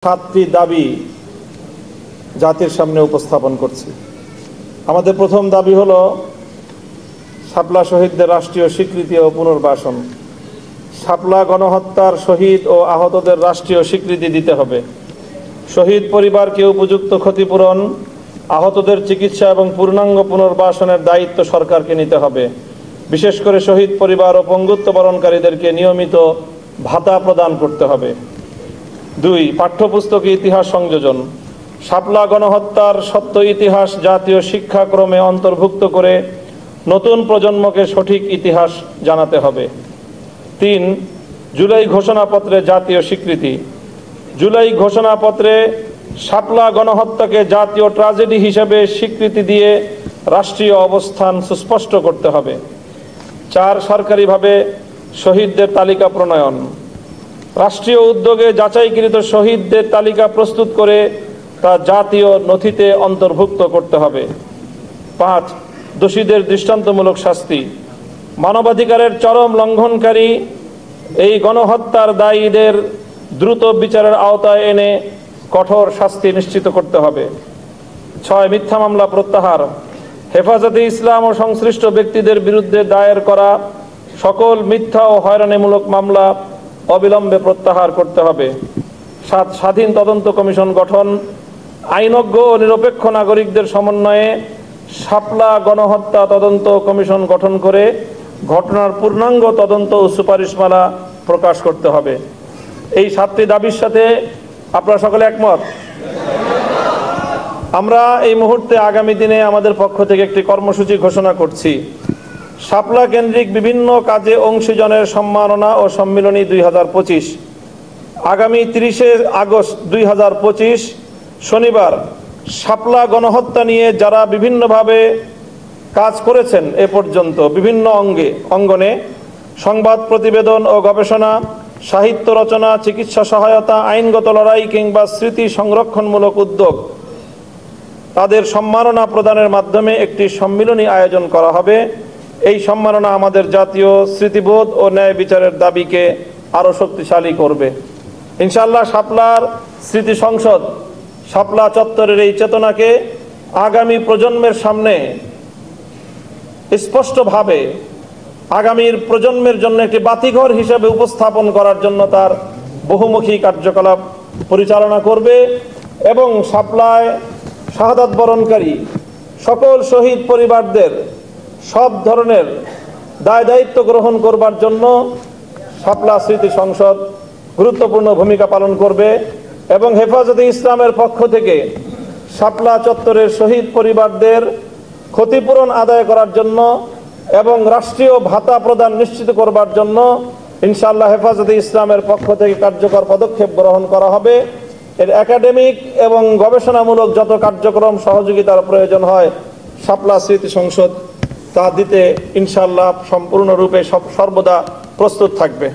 সাতটি দাবি জাতির সামনে উপস্থাপন করছি। আমাদের প্রথম দাবি হলো শাপলা শহীদদের রাষ্ট্রীয় স্বীকৃতি ও পুনর্বাসন। শাপলা গণহত্যার শহীদ ও আহতদের রাষ্ট্রীয় স্বীকৃতি দিতে হবে। শহীদ পরিবারকে উপযুক্ত ক্ষতিপূরণ, আহতদের চিকিৎসা এবং পূর্ণাঙ্গ পুনর্বাসনের দায়িত্ব সরকারকে নিতে হবে। বিশেষ করে শহীদ পরিবার ও পঙ্গুত্ব বরণকারীদেরকে নিয়মিত ভাতা প্রদান করতে হবে। 2. পাঠ্যপুস্তকে ইতিহাস সংযোজন। শাপলা গণহত্যার সত্য ইতিহাস জাতীয় শিক্ষাক্রমে অন্তর্ভুক্ত করে নতুন প্রজন্মকে সঠিক ইতিহাস জানাতে হবে। 3. জুলাই ঘোষণাপত্রে জাতীয় স্বীকৃতি। জুলাই ঘোষণাপত্রে শাপলা গণহত্যাকে জাতীয় ট্র্যাজেডি হিসেবে স্বীকৃতি দিয়ে রাষ্ট্রীয় অবস্থান সুস্পষ্ট করতে হবে। 4. সরকারিভাবে শহীদদের তালিকা প্রণয়ন। রাষ্ট্রীয় উদ্যোগে যাচাইকৃত শহীদদের তালিকা প্রস্তুত করে তা জাতীয় নথিতে অন্তর্ভুক্ত করতে হবে। 5. দোষীদের দৃষ্টান্তমূলক শাস্তি। মানবাধিকারের চরম লঙ্ঘনকারী এই গণহত্যার দায়ীদের দ্রুত বিচারের আওতায় এনে কঠোর শাস্তি নিশ্চিত করতে হবে। 6. মিথ্যা মামলা প্রত্যাহার। হেফাজতে ইসলাম ও সংশ্লিষ্ট ব্যক্তিদের বিরুদ্ধে দায়ের করা সকল মিথ্যা ও হয়রানিমূলক মামলা অবিলম্বে প্রত্যাহার করতে হবে। 7. স্বাধীন তদন্ত কমিশন গঠন। আইনজ্ঞ ও নিরপেক্ষ নাগরিকদের সমন্বয়ে শাপলা গণহত্যা তদন্ত কমিশন গঠন করে ঘটনার পূর্ণাঙ্গ তদন্ত ও সুপারিশমালা প্রকাশ করতে হবে। এই 7টি দাবির সাথে আপনারা সকলে একমত? আমরা এই মুহূর্তে আগামী দিনে আমাদের পক্ষ থেকে একটি কর্মসূচি ঘোষণা করছি। শাপলা কেন্দ্রিক বিভিন্ন কাজে অংশীজনের সম্মাননা ও সম্মিলনী 2025। আগামী 30 আগস্ট 2025 শনিবার শাপলা গণহত্যা নিয়ে যারা বিভিন্নভাবে কাজ করেছেন এ পর্যন্ত বিভিন্ন অঙ্গনে সংবাদ প্রতিবেদন ও গবেষণা, সাহিত্য রচনা, চিকিৎসা সহায়তা, আইনগত লড়াই কিংবা স্মৃতি সংরক্ষণমূলক উদ্যোগ, তাদের সম্মাননা প্রদানের মাধ্যমে একটি সম্মিলনী আয়োজন করা হবে। এই সম্মাননা আমাদের জাতীয় স্মৃতিবোধ ও ন্যায় বিচারের দাবিকে আরও শক্তিশালী করবে ইনশাআল্লাহ। শাপলার স্মৃতি সংসদ শাপলা চত্বরের এই চেতনাকে আগামী প্রজন্মের সামনে স্পষ্টভাবে আগামীর প্রজন্মের জন্য একটি বাতিঘর হিসেবে উপস্থাপন করার জন্য তার বহুমুখী কার্যকলাপ পরিচালনা করবে এবং শাপলায় শাহাদাত বরণকারী সকল শহীদ পরিবারদের সব ধরনের দায় দায়িত্ব গ্রহণ করবার জন্য শাপলা স্মৃতি সংসদ গুরুত্বপূর্ণ ভূমিকা পালন করবে এবং হেফাজতে ইসলামের পক্ষ থেকে শাপলা চত্বরের শহীদ পরিবারদের ক্ষতিপূরণ আদায় করার জন্য এবং রাষ্ট্রীয় ভাতা প্রদান নিশ্চিত করবার জন্য ইনশাআল্লাহ হেফাজতে ইসলামের পক্ষ থেকে কার্যকর পদক্ষেপ গ্রহণ করা হবে। এর একাডেমিক এবং গবেষণামূলক যত কার্যক্রম সহযোগিতার প্রয়োজন হয় শাপলা স্মৃতি সংসদ তা দিতে ইনশাআল্লাহ সম্পূর্ণরূপে সর্বদা প্রস্তুত থাকবে।